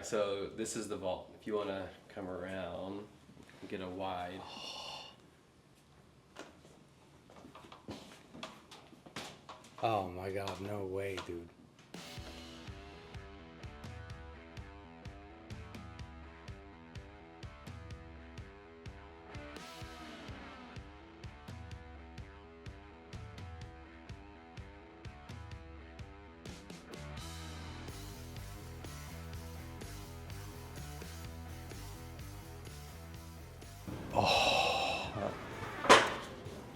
right, so this is the vault. If you want to come around and get a wide. Oh my God, no way, dude. Oh,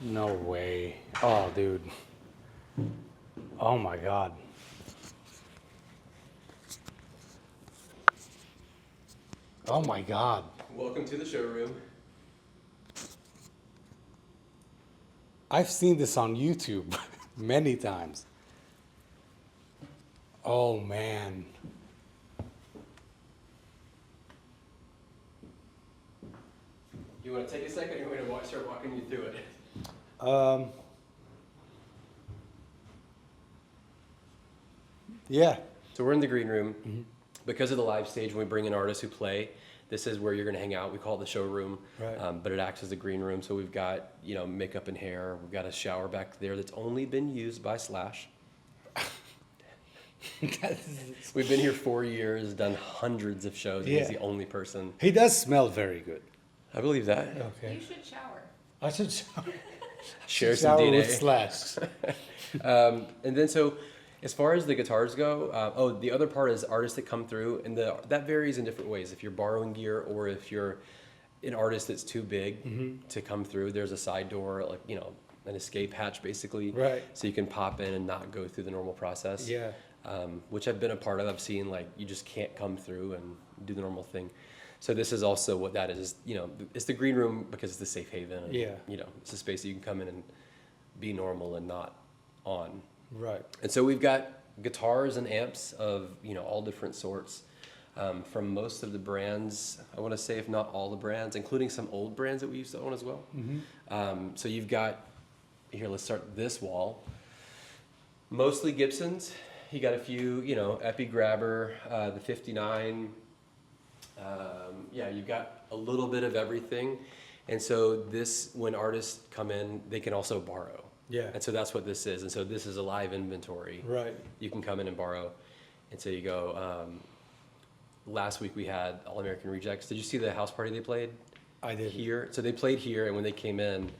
no way. Oh, dude. Oh my God. Oh my God. Welcome to the showroom. I've seen this on YouTube many times. Oh man. You want to take a second, or you want me to start walking you through it? Yeah. So we're in the green room. Mm-hmm. Because of the live stage, when we bring in artists who play, this is where you're going to hang out. We call it the showroom, Right. But it acts as a green room. So we've got, makeup and hair. We've got a shower back there that's only been used by Slash. We've been here 4 years, done hundreds of shows. And he's the only person. He does smell very good. I believe that. Okay. You should shower. I should shower. Share some Shower DNA. with Slash. And then so, as far as the guitars go, the other part is artists that come through, and that varies in different ways. If you're borrowing gear or if you're an artist that's too big to come through, there's a side door, like, an escape hatch basically. Right. So you can pop in and not go through the normal process. Yeah. Which I've been a part of. I've seen, like, you just can't come through and do the normal thing. So this is also what that is. It's the green room because it's the safe haven. And, Yeah. It's a space that you can come in and be normal and not on. Right. And so we've got guitars and amps of, all different sorts, from most of the brands. I want to say, if not all the brands, including some old brands that we used to own as well. Mm-hmm. So you've got, here, let's start this wall. Mostly Gibsons. You got a few, Epi Grabber, the 59. You've got a little bit of everything. And so this, when artists come in, they can also borrow. Yeah. And so that's what this is. And so this is a live inventory. Right. You can come in and borrow. And so you go, last week we had All American Rejects. Did you see the house party they played? I did. Here. So they played here, and when they came in,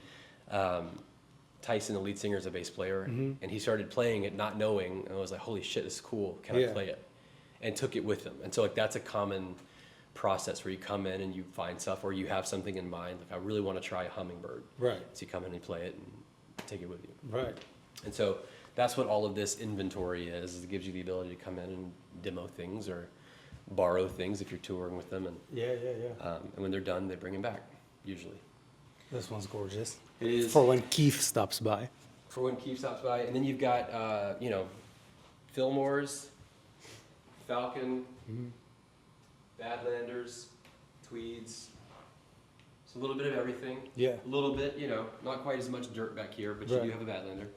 Tyson, the lead singer, is a bass player, and he started playing it not knowing, and I was like, holy shit, this is cool. Can I play it? And took it with him. And so, like, that's a common process where you come in and you find stuff, or you have something in mind. Like, I really want to try a hummingbird. Right. So you come in and play it and take it with you. Right. And so that's what all of this inventory is. It gives you the ability to come in and demo things or borrow things if you're touring with them. And Yeah. and when they're done, they bring them back, usually. This one's gorgeous. It is. For when Keith stops by. For when Keith stops by. And then you've got, Fillmore's, Falcon, Badlanders, Tweeds. It's a little bit of everything. Yeah. A little bit, not quite as much dirt back here, but Right. you do have a Badlander.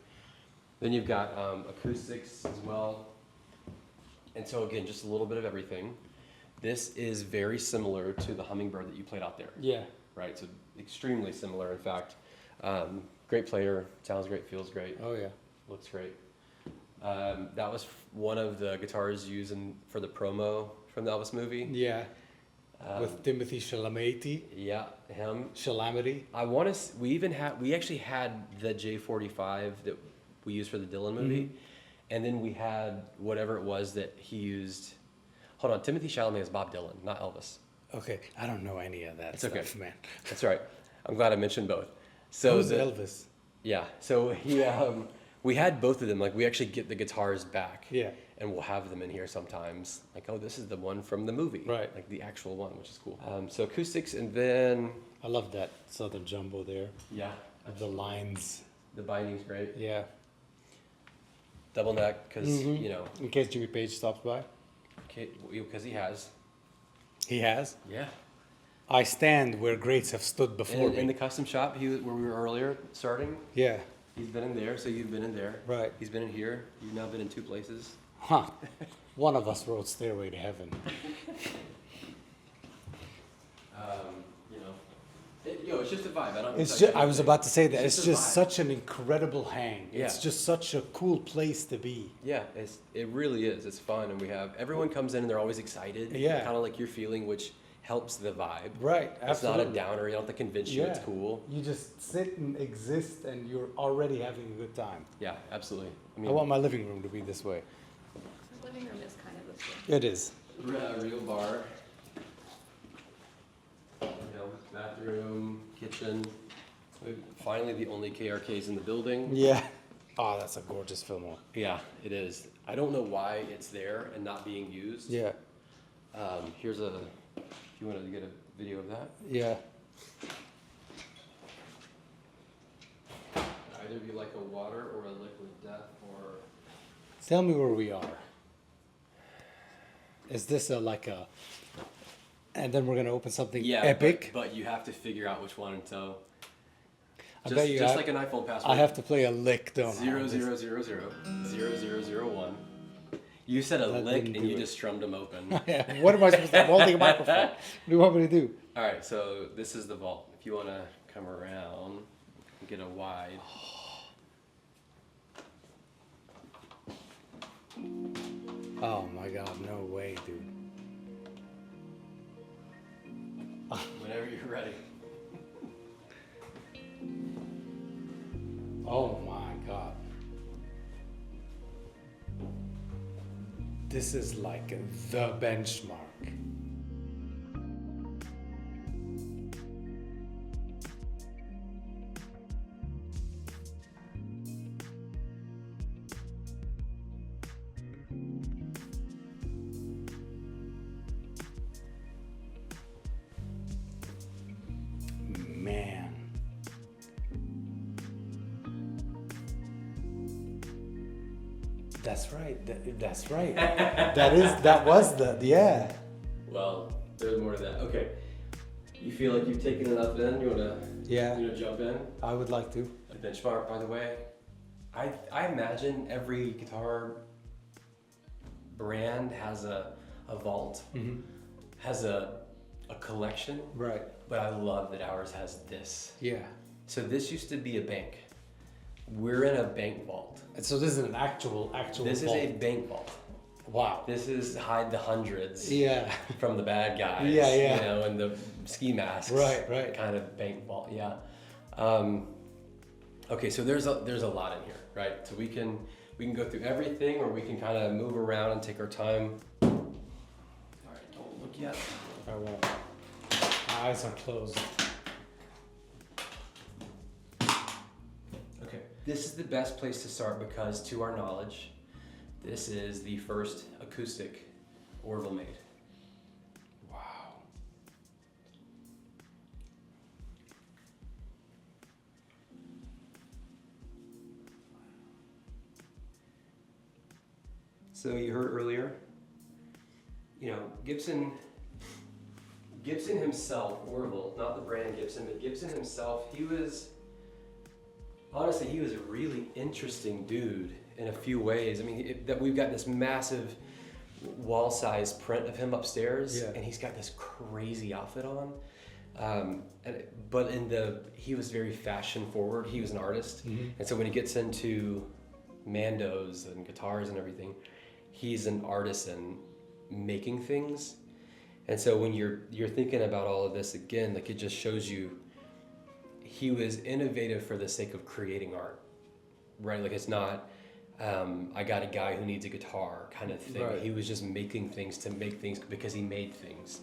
Then you've got acoustics as well. And so again, just a little bit of everything. This is very similar to the hummingbird that you played out there. Yeah. Right, so extremely similar, in fact. Great player, sounds great, feels great, Oh yeah. looks great. That was one of the guitars used for the promo from the Elvis movie. Yeah. With Timothy Chalamet. Yeah, him. Chalamet. We actually had the J45 that we used for the Dylan movie, and then we had whatever it was that he used. Hold on, Timothy Chalamet is Bob Dylan, not Elvis. Okay, I don't know any of that stuff, okay. man. That's right. I'm glad I mentioned both. So Who's Elvis? Yeah. So he, we had both of them. Like, we actually get the guitars back. Yeah. And we'll have them in here sometimes. Like, oh, this is the one from the movie. Right. Like the actual one, which is cool. So acoustics, and then I love that Southern Jumbo there. yeah, The lines. the binding's great. Yeah. Double neck, because In case Jimmy Page stops by. because he has. He has. Yeah. I stand where greats have stood before In me. the custom shop, where we were earlier starting. Yeah. He's been in there, so you've been in there. Right. He's been in here. You've now been in 2 places. Huh. One of us wrote Stairway to Heaven. It's just a vibe. I don't. It's just, I was about to say that. It's a just vibe. such an incredible hang. Yeah. It's just such a cool place to be. Yeah, it really is. It's fun, and everyone comes in and they're always excited. Yeah. Kind of like you're feeling, which helps the vibe. Right, It's not absolutely. a downer. You don't have to convince you it's cool. You just sit and exist and you're already having a good time. Yeah, absolutely. I want my living room to be this way. The living room is kind of this way. It is. Real bar. Bathroom, kitchen. Finally, the only KRKs in the building. Yeah. Oh, that's a gorgeous Fillmore. Yeah, it is. I don't know why it's there and not being used. Yeah. Here's if you wanted to get a video of that. Yeah. Either be like a water or a liquid death or. Tell me where we are. Is this and then we're gonna open something epic? But you have to figure out which one. So. I bet you just like an iPhone password. I have to play a lick, don't I? 00000001. You said a lick and you just strummed them open. Yeah. What am I supposed to do? I'm holding a microphone. What do you want me to do? All right, so this is the vault. If you want to come around and get a wide. Oh my God, no way, dude. Whenever you're ready. Oh my God. This is like the benchmark. Man. That's right. That's right. That was yeah. Well, there's more to that. Okay. You feel like you've taken enough in? You want to jump in? I would like to. A benchmark, by the way. I imagine every guitar brand has a vault, has a collection. Right. But I love that ours has this. Yeah. So this used to be a bank. We're in a bank vault. And so this is an actual This vault. is a bank vault. Wow. This is hide the hundreds. Yeah. From the bad guys. Yeah, yeah. You know, and the ski masks. Right. Kind of bank vault. Yeah. Okay, so there's a lot in here, right? So we can go through everything, or we can kind of move around and take our time. All right, don't look yet. I won't. My eyes are closed. Okay, this is the best place to start because, to our knowledge, this is the first acoustic Orville made. Wow. So you heard earlier, Gibson himself, Orville, not the brand Gibson, but Gibson himself, he was a really interesting dude in a few ways. I mean, that we've got this massive wall-size print of him upstairs, and he's got this crazy outfit on. But he was very fashion forward. He was an artist, and so when he gets into Mandos and guitars and everything, he's an artisan making things. And so when you're thinking about all of this again, like, it just shows you he was innovative for the sake of creating art, right? Like, it's not I got a guy who needs a guitar kind of thing. Right. He was just making things to make things because he made things.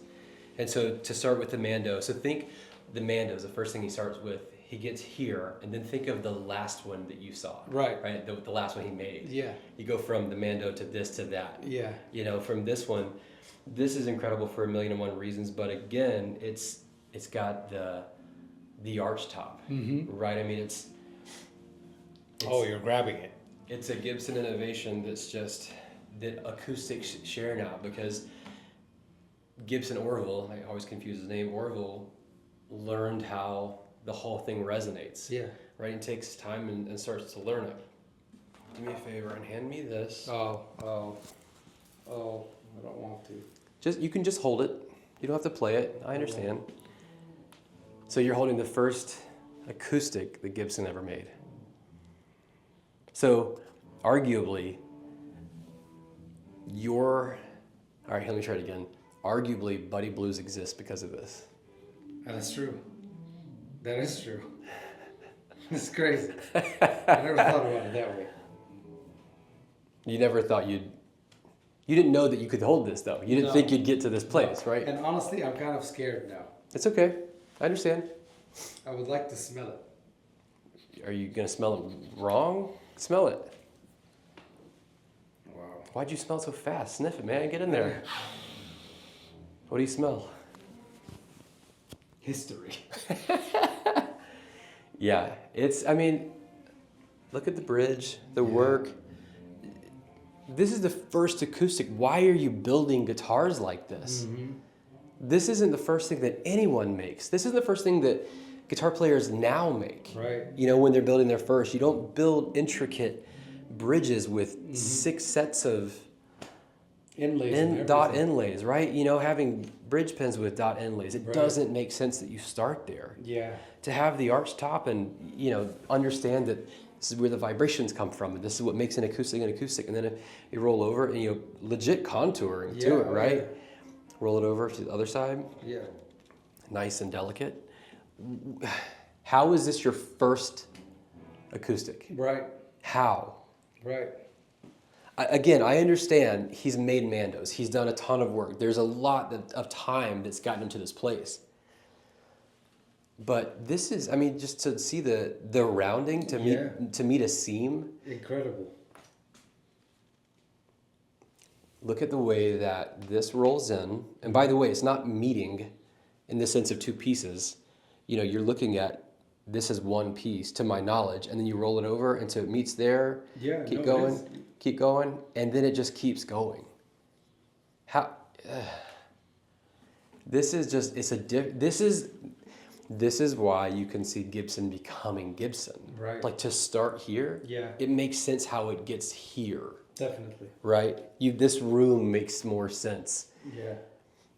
And so to start with the Mando, so think the Mando is the first thing he starts with. He gets here, and then think of the last one that you saw. Right. The last one he made. Yeah. You go from the Mando to this to that. Yeah. From this one, this is incredible for 1,000,001 reasons. But again, it's got the arch top, right? I mean, it's you're grabbing it. It's a Gibson innovation that acoustics share now, because Gibson Orville, I always confuse his name, Orville learned how the whole thing resonates. Yeah. Right? It takes time and starts to learn it. Do me a favor and hand me this. Oh, I don't want to. You can just hold it. You don't have to play it. I understand. So you're holding the first acoustic that Gibson ever made. So arguably, all right, let me try it again. Arguably, Buddy Blues exists because of this. That's true. That is true. It's crazy. I never thought about it that way. You never thought you didn't know that you could hold this though. You didn't think you'd get to this place, right? And honestly, I'm kind of scared now. It's okay. I understand. I would like to smell it. Are you gonna smell it wrong? Smell it. Wow. Why'd you smell so fast? Sniff it, man. Get in there. What do you smell? History. Yeah, look at the bridge, the work. This is the first acoustic. Why are you building guitars like this? Mm-hmm. This isn't the first thing that anyone makes. This is the first thing that guitar players now make. Right. You know, when they're building their first, you don't build intricate bridges with 6 sets of Inlays. dot inlays, right? You know, having bridge pins with dot inlays. It Right. doesn't make sense that you start there. Yeah. To have the arch top and, you know, understand that this is where the vibrations come from and this is what makes an acoustic. And then you roll over and you legit contouring to it, right? Yeah. Roll it over to the other side. Yeah. Nice and delicate. How is this your first acoustic? Right. How? Right. Again, I understand he's made Mandos. He's done a ton of work. There's a lot of time that's gotten him to this place. But this is, just to see the rounding, to meet a seam. Incredible. Look at the way that this rolls in. And by the way, it's not meeting in the sense of 2 pieces. You know, you're looking at this is one piece, to my knowledge, and then you roll it over until it meets there. Yeah. Keep going, and then it just keeps going. This is just, this is why you can see Gibson becoming Gibson. Right. Like to start here, it makes sense how it gets here. Definitely. Right? This room makes more sense. Yeah.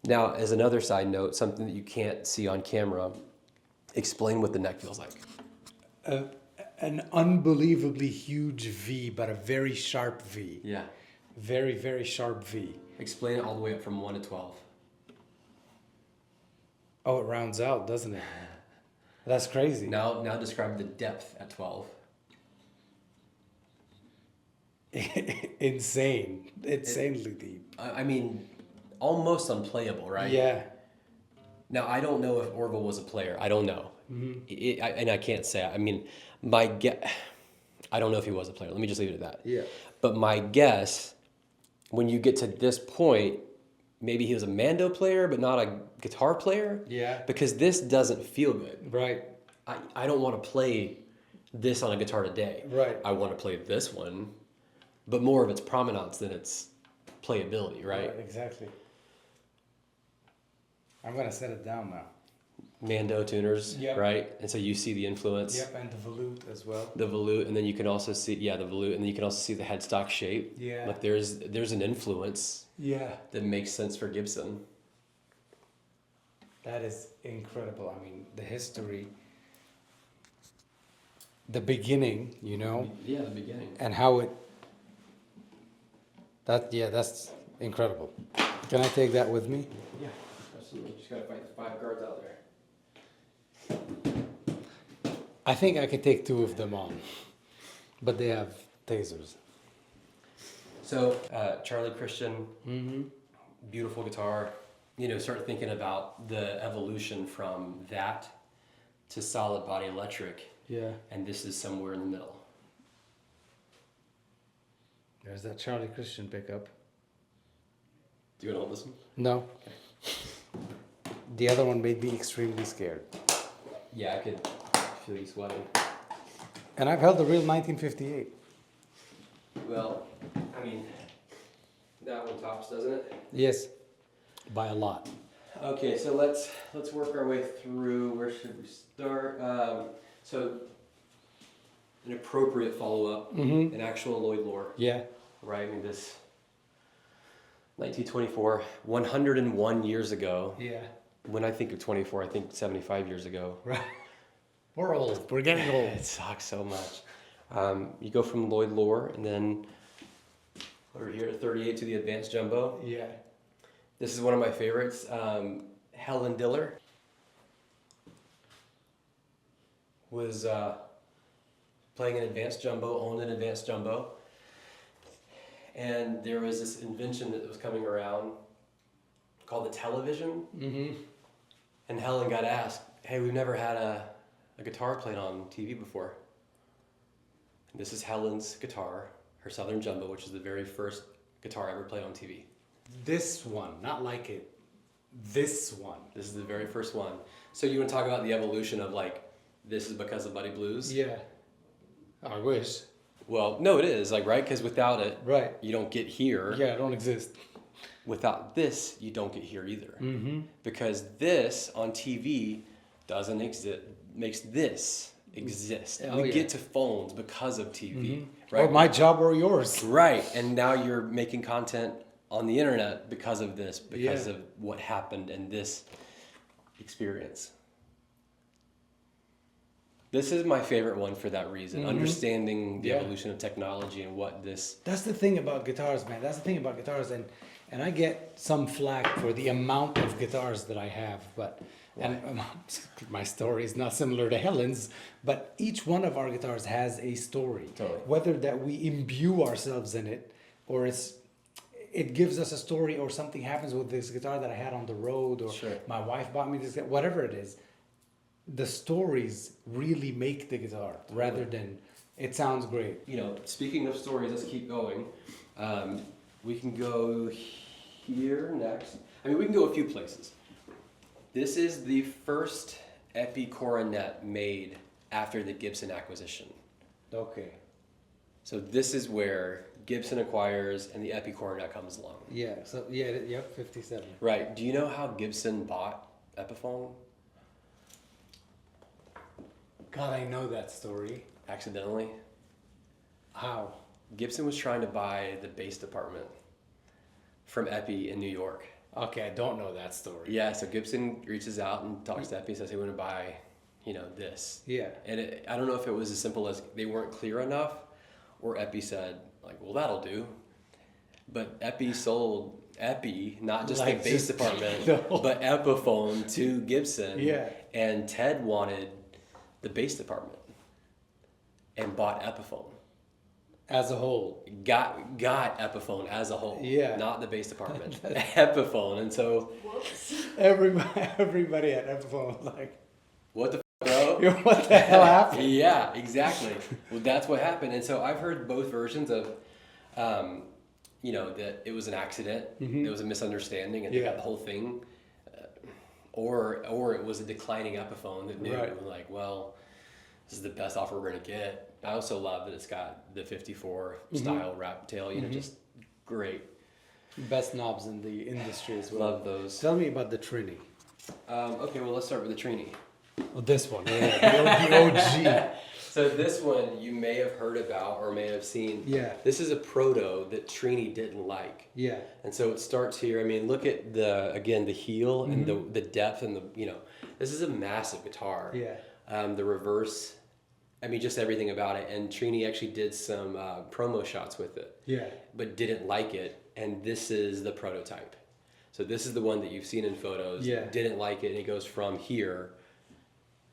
Now, as another side note, something that you can't see on camera, explain what the neck feels like. An unbelievably huge V, but a very sharp V. Yeah. Very, very sharp V. Explain it all the way up from 1 to 12. Oh, it rounds out, doesn't it? That's crazy. Now describe the depth at 12. Insane. Insanely deep. Almost unplayable, right? Yeah. Now, I don't know if Orville was a player. I don't know. Mm-hmm. And I can't say. I don't know if he was a player. Let me just leave it at that. Yeah. But my guess, when you get to this point, maybe he was a Mando player, but not a guitar player. Yeah. Because this doesn't feel good. Right. I don't want to play this on a guitar today. Right. I want to play this one, but more of its provenance than its playability, right? Exactly. I'm going to set it down now. Mando tuners, Yep. right? And so you see the influence. Yep, and the volute as well. The volute, and then you can also see, the volute, and then you can also see the headstock shape. Yeah. Like there's an influence Yeah. that makes sense for Gibson. That is incredible. The history, the beginning, Yeah, the beginning. and how that's incredible. Can I take that with me? Yeah, absolutely. Just gotta fight the 5 guards out there. I think I could take 2 of them on, but they have tasers. So, Charlie Christian, beautiful guitar. Start thinking about the evolution from that to solid body electric. Yeah. And this is somewhere in the middle. There's that Charlie Christian pickup. Do you want to hold this one? No. The other one made me extremely scared. Yeah, I could feel you sweating. And I've held the real 1958. Well, that one tops, doesn't it? Yes. By a lot. Okay, so let's work our way through. Where should we start? So, an appropriate follow-up, an actual Lloyd lore, Yeah. right? This 1924, 101 years ago, Yeah. when I think of 24, I think 75 years ago. Right. We're old. We're getting old. It sucks so much. You go from Lloyd Loar and then over here to 38 to the Advanced Jumbo. Yeah. This is one of my favorites. Helen Diller was playing an Advanced Jumbo, owned an Advanced Jumbo. And there was this invention that was coming around called the television. Mm-hmm. And Helen got asked, hey, we've never had a guitar played on TV before. And this is Helen's guitar, her Southern Jumbo, which is the very first guitar ever played on TV. This one, not like it. This one. This is the very first one. So you want to talk about the evolution of like, this is because of Buddy Blues? Yeah. I wish. Well, no, it is, like, right? Because without it, Right. you don't get here. Yeah, I don't exist. Without this, you don't get here either. Mm-hmm. Because this on TV doesn't exist, makes this exist. Oh, we yeah. get to phones because of TV, Mm-hmm. right? Or my job or yours. Right, and now you're making content on the internet because of this, because Yeah. of what happened in this experience. This is my favorite one for that reason, Mhm. understanding the Yeah. evolution of technology and what this... That's the thing about guitars, man. That's the thing about guitars, and I get some flack for the amount of guitars that I have, but and my story is not similar to Helen's, but each one of our guitars has a story. Totally. Whether that we imbue ourselves in it, or it gives us a story, or something happens with this guitar that I had on the road, or Sure. my wife bought me this, whatever it is. The stories really make the guitar, rather than it sounds great. You know, speaking of stories, let's keep going. We can go here next. I mean, we can go a few places. This is the first Epi coronet made after the Gibson acquisition. Okay. So this is where Gibson acquires and the Epi coronet comes along. Yeah. So yep. 57. Right. Do you know how Gibson bought Epiphone? God, I know that story. Accidentally. How? Gibson was trying to buy the bass department from Epi in New York. Okay, I don't know that story. Yeah, so Gibson reaches out and talks to Epi and says, hey, we want to buy, this. Yeah. And I don't know if it was as simple as they weren't clear enough, or Epi said, like, well, that'll do. But Epi sold Epi, not just Like the bass just- department, No. but Epiphone to Gibson. Yeah. And Ted wanted the bass department and bought Epiphone. As a whole. Got Epiphone as a whole. Yeah. Not the bass department. Epiphone. And so, Whoops. Everybody at Epiphone was like, what the bro? what the hell happened? Yeah, exactly. Well, that's what happened. And so I've heard both versions of, that it was an accident, it was a misunderstanding, and they Yeah. got the whole thing. Or it was a declining Epiphone that knew, Right. like, well, this is the best offer we're going to get. I also love that it's got the 54 style wrap tail, just great. Best knobs in the industry as well. Love those. Tell me about the Trini. Okay, well, let's start with the Trini. Well, this one. Yeah, the OG. So this one you may have heard about or may have seen. Yeah. This is a proto that Trini didn't like. Yeah. And so it starts here. I mean, look at the heel and the depth and this is a massive guitar. Yeah. The reverse, I mean, just everything about it. And Trini actually did some promo shots with it. Yeah. But didn't like it. And this is the prototype. So this is the one that you've seen in photos. Yeah. Didn't like it, and it goes from here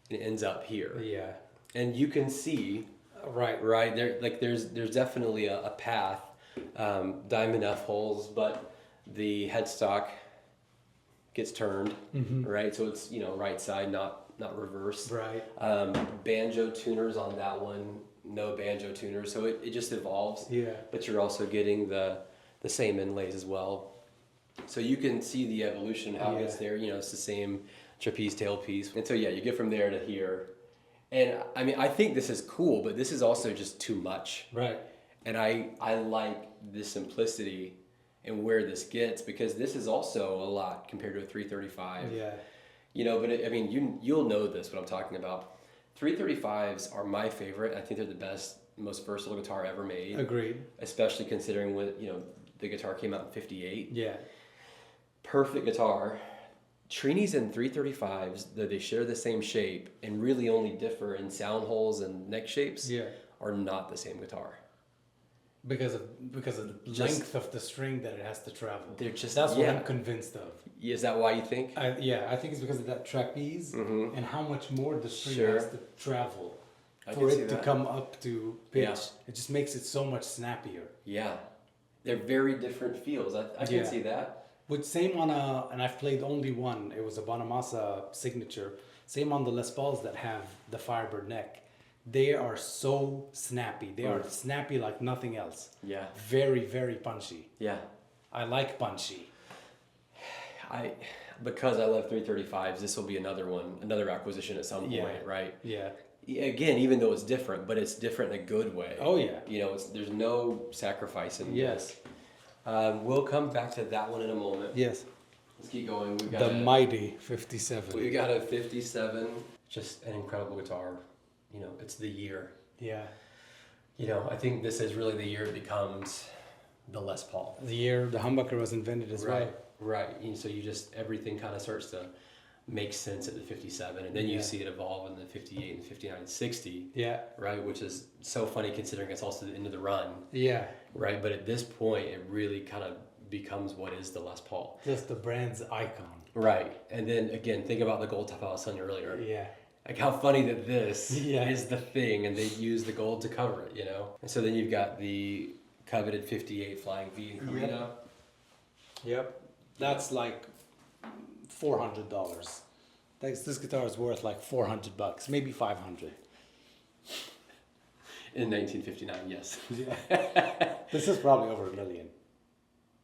and it ends up here. Yeah. And you can see, Right. there's definitely a path, diamond F holes, but the headstock gets turned, right? So it's right side, not reverse. Right. Banjo tuners on that one, no banjo tuners. So it just evolves. Yeah. But you're also getting the same inlays as well. So you can see the evolution, how it gets there. It's the same trapeze tailpiece. And so you get from there to here. And I mean, I think this is cool, but this is also just too much. Right. And I like the simplicity and where this gets, because this is also a lot compared to a 335. Yeah. But you'll know this, what I'm talking about. 335s are my favorite. I think they're the best, most versatile guitar ever made. Agreed. Especially considering the guitar came out in 58. Yeah. Perfect guitar, Trinis and 335s, though they share the same shape and really only differ in sound holes and neck shapes, Yeah. are not the same guitar. Because of the Just- length of the string that it has to travel. They're just That's what yeah. I'm convinced of. Is that why you think? I think it's because of that trapeze and how much more the string Sure. has to travel I for can see it to that. come up to pitch. Yeah. It just makes it so much snappier. Yeah, they're very different feels. I can Yeah. see that. But same on and I've played only one. It was a Bonamassa signature. Same on the Les Pauls that have the Firebird neck. They are so snappy. They are snappy like nothing else. Yeah, Very, very punchy. yeah. I like punchy. Because I love 335s, this will be another acquisition at some point, Yeah. right? Yeah. Again, even though it's different, but it's different in a good way. Oh yeah. You know, there's no sacrifice in Yes. this. We'll come back to that one in a moment. Yes. Let's keep going. We've got The mighty 57. we got a 57, just an incredible guitar. You know, it's the year. Yeah. You know, I think this is really the year it becomes the Les Paul. The year the humbucker was invented as well. Right. And so everything kind of starts to make sense at the 57, and then you Yeah. see it evolve in the 58 and 59 and 60, Yeah. right? Which is so funny considering it's also the end of the run, Yeah. right? But at this point, it really kind of becomes what is the Les Paul. Just the brand's icon. Right. And then again, think about the gold top I was telling you earlier. Yeah. Like how funny that this Yeah. is the thing, and they use the gold to cover it, you know? And so then you've got the coveted 58 Flying V in Carino. Yep. That's like $400. This guitar is worth like $400, maybe 500. In 1959, yes. Yeah. This is probably over $1 million.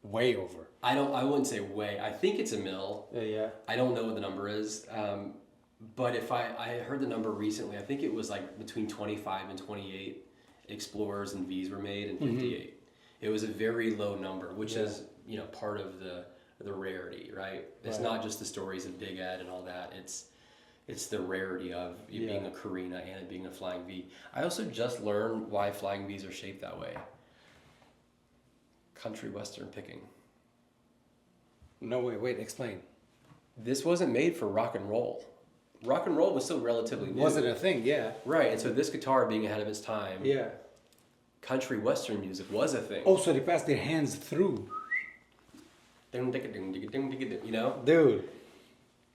Way over. I wouldn't say way. I think it's a mil. Yeah. I don't know what the number is. But if I heard the number recently, I think it was like between 25 and 28 Explorers and Vs were made in 58. It was a very low number, which is, you know, part of the rarity, right? It's not just the stories of Big Ed and all that. It's the rarity of it being a Carina and it being a Flying V. I also just learned why Flying Vs are shaped that way. Country Western picking. No, wait, explain. This wasn't made for rock and roll. Rock and roll was still relatively new. Was it a thing? Yeah. Right, and so this guitar being ahead of its time, Yeah. country western music was a thing. Oh, so they passed their hands through. Ding, ding, ding, ding, ding, ding, ding, you know? Dude.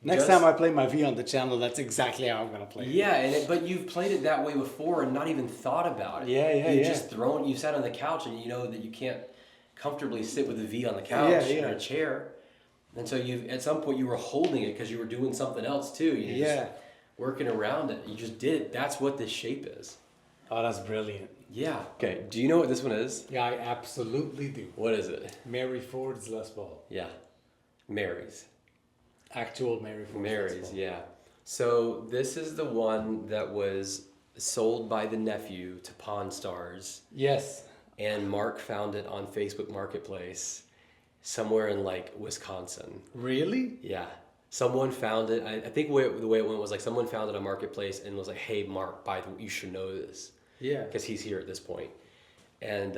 Next Just- time I play my V on the channel, that's exactly how I'm going to play it. Yeah, but you've played it that way before and not even thought about it. You just you sat on the couch and you know that you can't comfortably sit with a V on the couch in a chair. And so at some point you were holding it because you were doing something else too. You just working around it. You just did it. That's what this shape is. Oh, that's brilliant. Yeah. Okay, do you know what this one is? Yeah, I absolutely do. What is it? Mary Ford's Les Paul. Yeah. Mary's. Actual Mary Ford's Les Mary's, Paul. yeah. So this is the one that was sold by the nephew to Pawn Stars, Yes. and Mark found it on Facebook Marketplace somewhere in like Wisconsin. Really? Yeah. Someone found it. I think the way it went was like someone found it on Marketplace and was like, "Hey, Mark, by the way, you should know this Yeah. because he's here at this point." And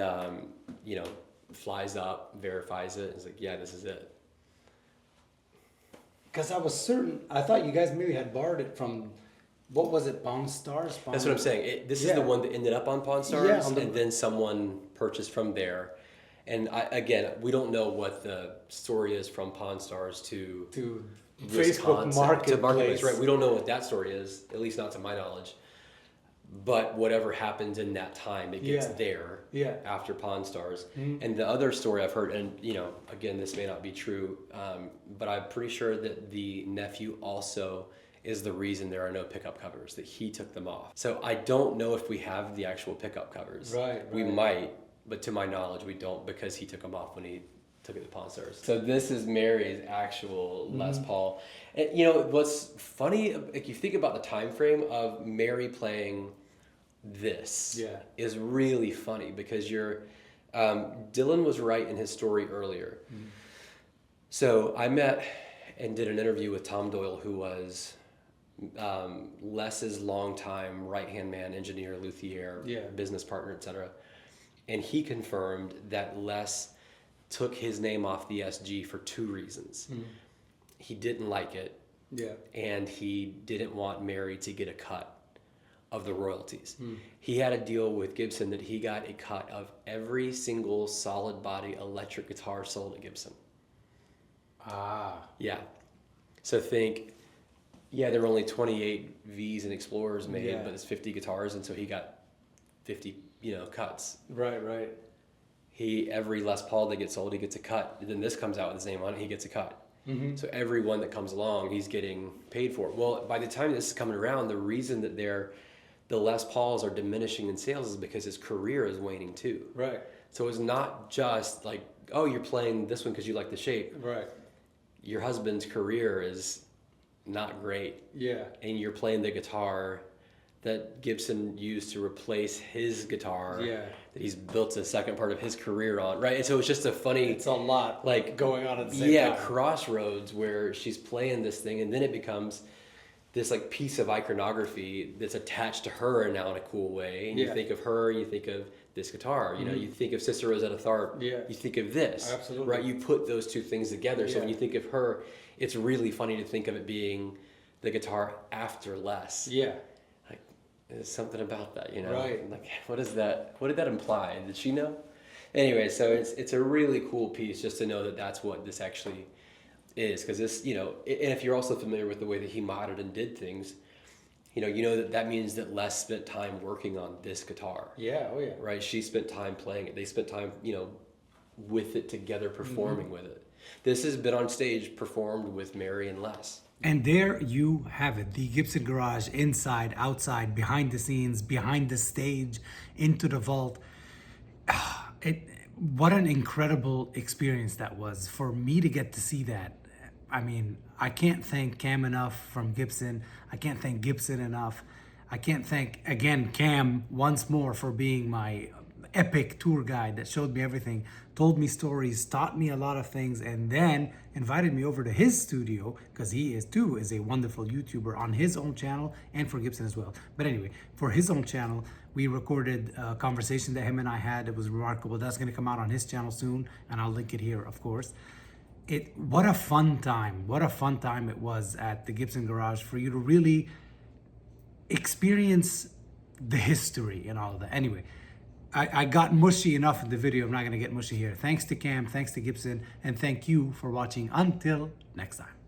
you know, flies up, verifies it, and is like, "Yeah, this is it." Because I was certain, I thought you guys maybe had borrowed it from, what was it, Pawn Stars? That's what I'm saying. This is the one that ended up on Pawn Stars, and then someone purchased from there. And again, we don't know what the story is from Pawn Stars to Facebook Wisconsin, Marketplace. to Marketplace, right? We don't know what that story is, at least not to my knowledge. But whatever happens in that time, it gets there after Pawn Stars. And the other story I've heard, and you know, again, this may not be true, but I'm pretty sure that the nephew also is the reason there are no pickup covers, that he took them off. So I don't know if we have the actual pickup covers. Right. We might, but to my knowledge, we don't, because he took them off when he took it to Pawn Stars. So this is Mary's actual Les Paul. And you know, what's funny, like you think about the time frame of Mary playing this is really funny, because Dylan was right in his story earlier. So I met and did an interview with Tom Doyle, who was Les's longtime right-hand man, engineer, luthier, business partner, etc. And he confirmed that Les took his name off the SG for two reasons. he didn't like it, and he didn't want Mary to get a cut of the royalties. He had a deal with Gibson that he got a cut of every single solid body electric guitar sold at Gibson. Yeah. So think, there were only 28 V's and Explorers made, but it's 50 guitars, and so he got 50, cuts. Right. Every Les Paul that gets sold, he gets a cut. And then this comes out with his name on it, he gets a cut. So every one that comes along, he's getting paid for. Well, by the time this is coming around, the reason that the Les Pauls are diminishing in sales is because his career is waning too. Right. So it's not just like, oh, you're playing this one because you like the shape. Right. Your husband's career is not great. Yeah. And you're playing the guitar that Gibson used to replace his guitar. Yeah. That he's built the second part of his career on, right? And so it's just a funny... It's a lot like going on at the same time. Crossroads where she's playing this thing and then it becomes this like piece of iconography that's attached to her now in a cool way. And you think of her, you think of this guitar, you think of Sister Rosetta Tharpe, you think of this. Absolutely. Right? You put those two things together. So when you think of her, it's really funny to think of it being the guitar after Les. Yeah. Like, there's something about that, Right. Like, what is that? What did that imply? Did she know? Anyway, so it's a really cool piece just to know that that's what this actually is, because this, and if you're also familiar with the way that he modded and did things, you know that means that Les spent time working on this guitar. Yeah, oh yeah. Right? She spent time playing it. They spent time, with it together, performing with it. This has been on stage, performed with Mary and Les. And there you have it, the Gibson Garage, inside, outside, behind the scenes, behind the stage, into the vault. What an incredible experience that was for me to get to see that. I mean, I can't thank Cam enough from Gibson. I can't thank Gibson enough. I can't thank, again, Cam once more for being my epic tour guide that showed me everything, told me stories, taught me a lot of things, and then invited me over to his studio, because he is a wonderful YouTuber on his own channel and for Gibson as well. But anyway, for his own channel, we recorded a conversation that him and I had. It was remarkable. That's going to come out on his channel soon, and I'll link it here, of course. What a fun time. What a fun time it was at the Gibson Garage for you to really experience the history and all of that. Anyway, I got mushy enough in the video. I'm not going to get mushy here. Thanks to Cam, thanks to Gibson, and thank you for watching. Until next time.